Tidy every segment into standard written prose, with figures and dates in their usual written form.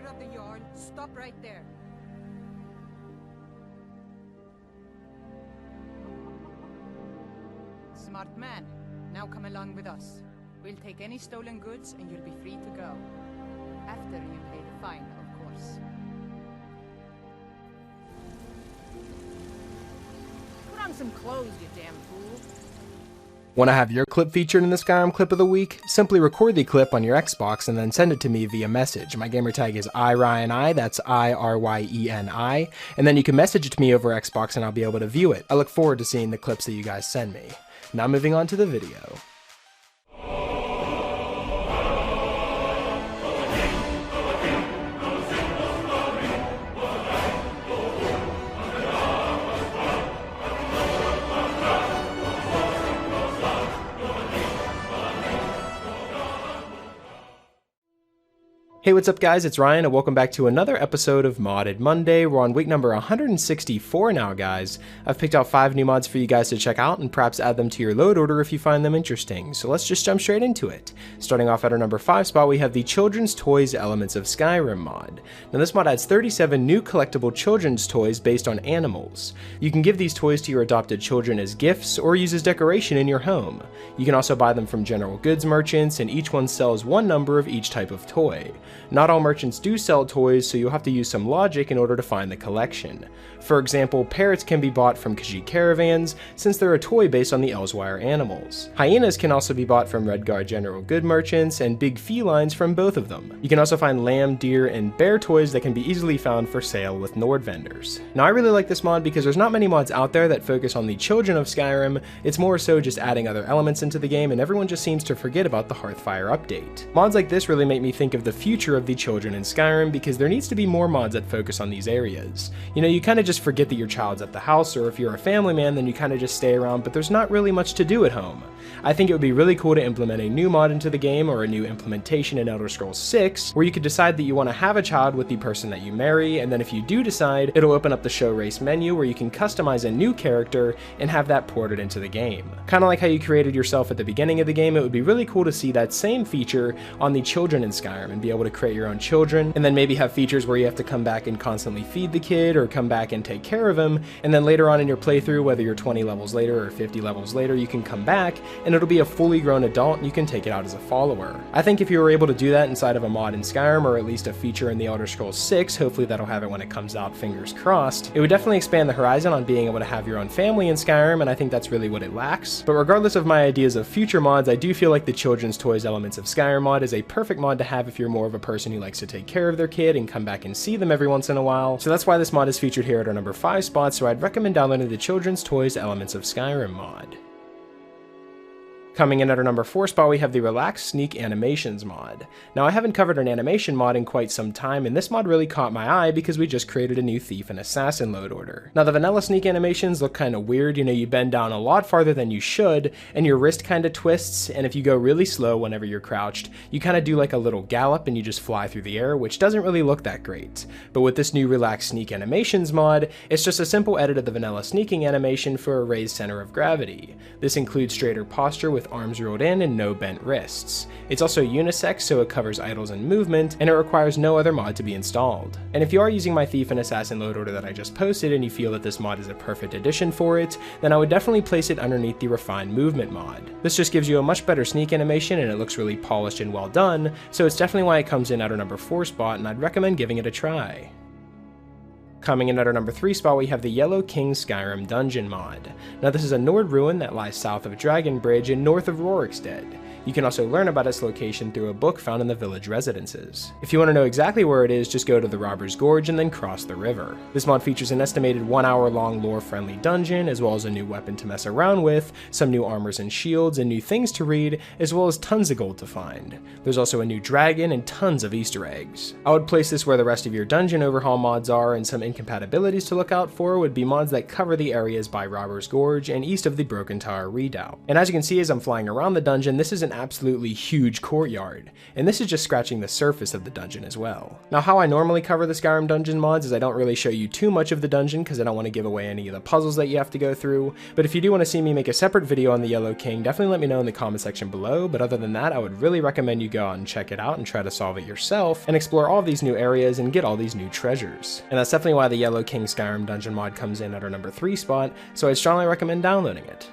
of the Jarl, stop right there. Smart man. Now come along with us. We'll take any stolen goods and you'll be free to go. After you pay the fine, of course. Put on some clothes, you damn fool. Want to have your clip featured in the Skyrim Clip of the Week? Simply record the clip on your Xbox and then send it to me via message. My gamertag is iRyeni, that's IRYENI, and then you can message it to me over Xbox and I'll be able to view it. I look forward to seeing the clips that you guys send me. Now moving on to the video. Hey, what's up guys, it's Ryan and welcome back to another episode of Modded Monday. We're on week number 164 now, guys. I've picked out 5 new mods for you guys to check out and perhaps add them to your load order if you find them interesting. So let's just jump straight into it. Starting off at our number 5 spot, we have the Children's Toys Elements of Skyrim mod. Now this mod adds 37 new collectible children's toys based on animals. You can give these toys to your adopted children as gifts or use as decoration in your home. You can also buy them from general goods merchants, and each one sells one number of each type of toy. Not all merchants do sell toys, so you'll have to use some logic in order to find the collection. For example, parrots can be bought from Khajiit caravans, since they're a toy based on the Elsewire animals. Hyenas can also be bought from Redguard general good merchants, and big felines from both of them. You can also find lamb, deer, and bear toys that can be easily found for sale with Nord vendors. Now I really like this mod because there's not many mods out there that focus on the children of Skyrim. It's more so just adding other elements into the game, and everyone just seems to forget about the Hearthfire update. Mods like this really make me think of the future of the children in Skyrim, because there needs to be more mods that focus on these areas. You know, you kind of just forget that your child's at the house, or if you're a family man then you kind of just stay around, but there's not really much to do at home. I think it would be really cool to implement a new mod into the game, or a new implementation in Elder Scrolls 6, where you could decide that you want to have a child with the person that you marry, and then if you do decide, it'll open up the show race menu where you can customize a new character and have that ported into the game. Kind of like how you created yourself at the beginning of the game, it would be really cool to see that same feature on the children in Skyrim and be able to create your own children, and then maybe have features where you have to come back and constantly feed the kid or come back and take care of him, and then later on in your playthrough, whether you're 20 levels later or 50 levels later, you can come back and it'll be a fully grown adult and you can take it out as a follower. I think if you were able to do that inside of a mod in Skyrim, or at least a feature in the Elder Scrolls 6, hopefully that'll have it when it comes out, fingers crossed, it would definitely expand the horizon on being able to have your own family in Skyrim, and I think that's really what it lacks. But regardless of my ideas of future mods, I do feel like the Children's Toys Elements of Skyrim mod is a perfect mod to have if you're more of a person who likes to take care of their kid and come back and see them every once in a while. So that's why this mod is featured here at our number 5 spot, so I'd recommend downloading the Children's Toys Elements of Skyrim mod. Coming in at our number 4 spot, we have the Relax Sneak Animations mod. Now I haven't covered an animation mod in quite some time, and this mod really caught my eye because we just created a new Thief and Assassin load order. Now the vanilla sneak animations look kind of weird. You know, you bend down a lot farther than you should, and your wrist kind of twists, and if you go really slow whenever you're crouched, you kind of do like a little gallop and you just fly through the air, which doesn't really look that great. But with this new Relax Sneak Animations mod, it's just a simple edit of the vanilla sneaking animation for a raised center of gravity. This includes straighter posture with arms rolled in and no bent wrists. It's also unisex, so it covers idles and movement, and it requires no other mod to be installed. And if you are using my Thief and Assassin load order that I just posted and you feel that this mod is a perfect addition for it, then I would definitely place it underneath the Refined Movement mod. This just gives you a much better sneak animation and it looks really polished and well done, so it's definitely why it comes in at our number 4 spot, and I'd recommend giving it a try. Coming in at our number 3 spot, we have the Yellow King Skyrim Dungeon mod. Now this is a Nord ruin that lies south of Dragon Bridge and north of Rorikstead. You can also learn about its location through a book found in the village residences. If you want to know exactly where it is, just go to the Robber's Gorge and then cross the river. This mod features an estimated 1 hour long lore-friendly dungeon, as well as a new weapon to mess around with, some new armors and shields, and new things to read, as well as tons of gold to find. There's also a new dragon and tons of Easter eggs. I would place this where the rest of your dungeon overhaul mods are, and some compatibilities to look out for would be mods that cover the areas by Robber's Gorge and east of the Broken Tower Redoubt. And as you can see as I'm flying around the dungeon, this is an absolutely huge courtyard, and this is just scratching the surface of the dungeon as well. Now how I normally cover the Skyrim dungeon mods is I don't really show you too much of the dungeon because I don't want to give away any of the puzzles that you have to go through, but if you do want to see me make a separate video on the Yellow King, definitely let me know in the comment section below. But other than that, I would really recommend you go out and check it out and try to solve it yourself and explore all of these new areas and get all these new treasures. And that's definitely why the Yellow King Skyrim dungeon mod comes in at our number 3 spot, so I strongly recommend downloading it.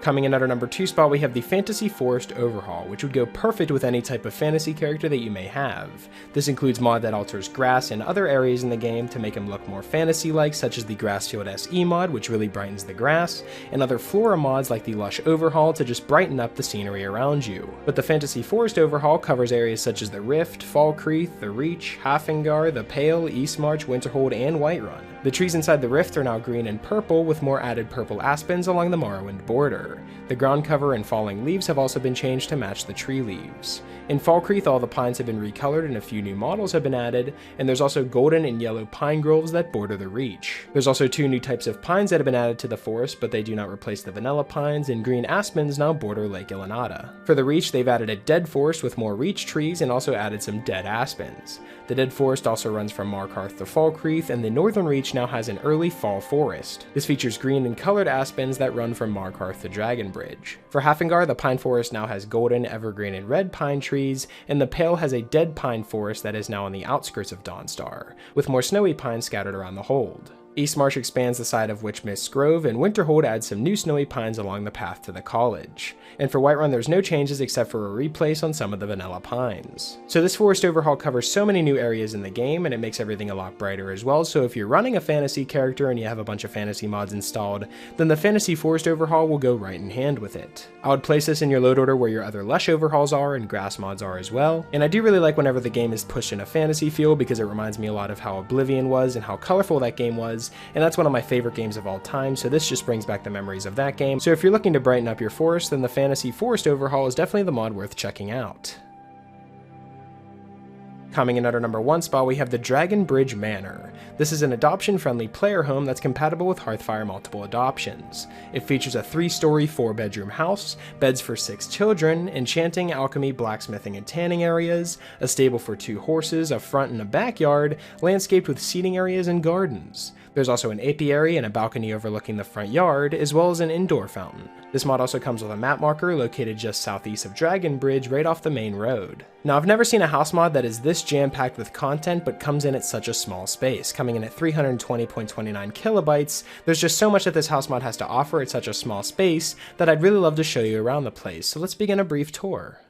Coming in at our number 2 spot, we have the Fantasy Forest Overhaul, which would go perfect with any type of fantasy character that you may have. This includes mod that alters grass and other areas in the game to make them look more fantasy-like, such as the Grassfield SE mod, which really brightens the grass, and other flora mods like the Lush Overhaul to just brighten up the scenery around you. But the Fantasy Forest Overhaul covers areas such as the Rift, Fallcreath, the Reach, Halfengar, the Pale, Eastmarch, Winterhold, and Whiterun. The trees inside the Rift are now green and purple, with more added purple aspens along the Morrowind border. The ground cover and falling leaves have also been changed to match the tree leaves. In Fallcreath, all the pines have been recolored and a few new models have been added, and there's also golden and yellow pine groves that border the Reach. There's also 2 new types of pines that have been added to the forest, but they do not replace the vanilla pines, and green aspens now border Lake Ilanata. For the Reach, they've added a dead forest with more Reach trees and also added some dead aspens. The dead forest also runs from Markarth to Fallcreath, and the northern Reach now has an early fall forest. This features green and colored aspens that run from Markarth to Dragonbridge. For Halfengar, the pine forest now has golden, evergreen, and red pine trees, and the Pale has a dead pine forest that is now on the outskirts of Dawnstar, with more snowy pines scattered around the hold. Eastmarch expands the side of Witchmist Grove, and Winterhold adds some new snowy pines along the path to the college. And for Whiterun, there's no changes except for a replace on some of the vanilla pines. So this forest overhaul covers so many new areas in the game, and it makes everything a lot brighter as well, so if you're running a fantasy character and you have a bunch of fantasy mods installed, then the Fantasy Forest Overhaul will go right in hand with it. I would place this in your load order where your other Lush overhauls are and grass mods are as well, and I do really like whenever the game is pushed in a fantasy feel because it reminds me a lot of how Oblivion was and how colorful that game was, and that's one of my favorite games of all time, so this just brings back the memories of that game. So if you're looking to brighten up your forest, then the Fantasy Forest Overhaul is definitely the mod worth checking out. Coming in at our number 1 spot, we have the Dragonbridge Manor. This is an adoption-friendly player home that's compatible with Hearthfire multiple adoptions. It features a 3-story, 4-bedroom house, beds for 6 children, enchanting, alchemy, blacksmithing, and tanning areas, a stable for 2 horses, a front and a backyard, landscaped with seating areas and gardens. There's also an apiary and a balcony overlooking the front yard, as well as an indoor fountain. This mod also comes with a map marker located just southeast of Dragonbridge, right off the main road. Now, I've never seen a house mod that is this jam-packed with content but comes in at such a small space, coming in at 320.29 kilobytes. There's just so much that this house mod has to offer at such a small space that I'd really love to show you around the place, so let's begin a brief tour.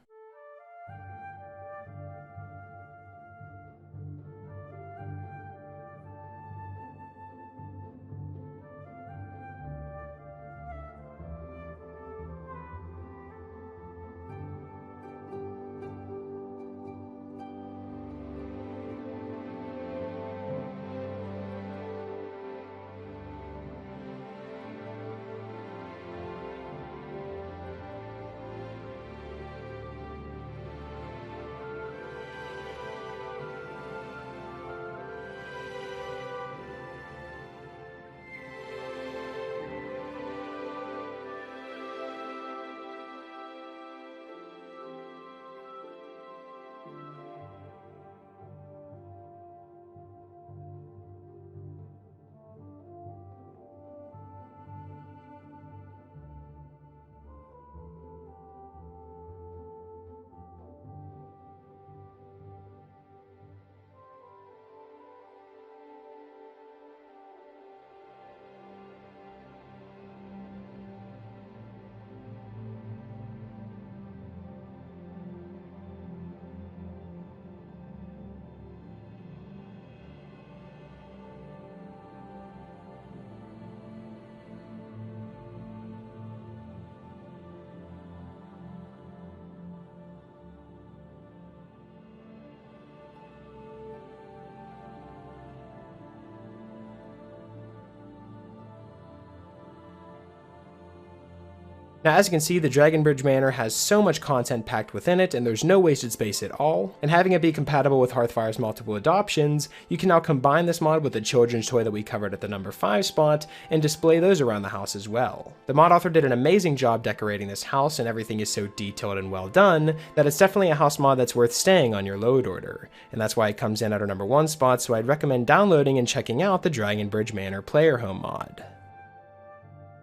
Now, as you can see, the Dragon Bridge Manor has so much content packed within it, and there's no wasted space at all. And having it be compatible with Hearthfire's multiple adoptions, you can now combine this mod with the children's toy that we covered at the number 5 spot, and display those around the house as well. The mod author did an amazing job decorating this house, and everything is so detailed and well done, that it's definitely a house mod that's worth staying on your load order. And that's why it comes in at our number 1 spot, so I'd recommend downloading and checking out the Dragon Bridge Manor Player Home mod.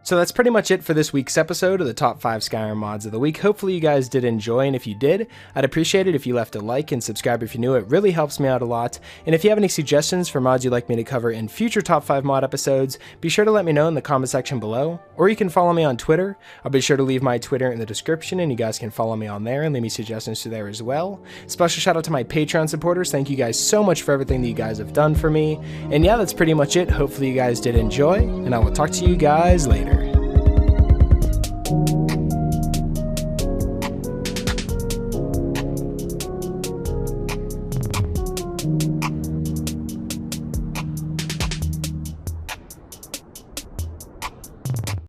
So that's pretty much it for this week's episode of the top 5 Skyrim mods of the week. Hopefully you guys did enjoy, and if you did, I'd appreciate it if you left a like and subscribe if you're new. It really helps me out a lot. And if you have any suggestions for mods you'd like me to cover in future top 5 mod episodes, be sure to let me know in the comment section below, or you can follow me on Twitter. I'll be sure to leave my Twitter in the description, and you guys can follow me on there and leave me suggestions to there as well. Special shout out to my Patreon supporters. Thank you guys so much for everything that you guys have done for me. And yeah, that's pretty much it. Hopefully you guys did enjoy, and I will talk to you guys later.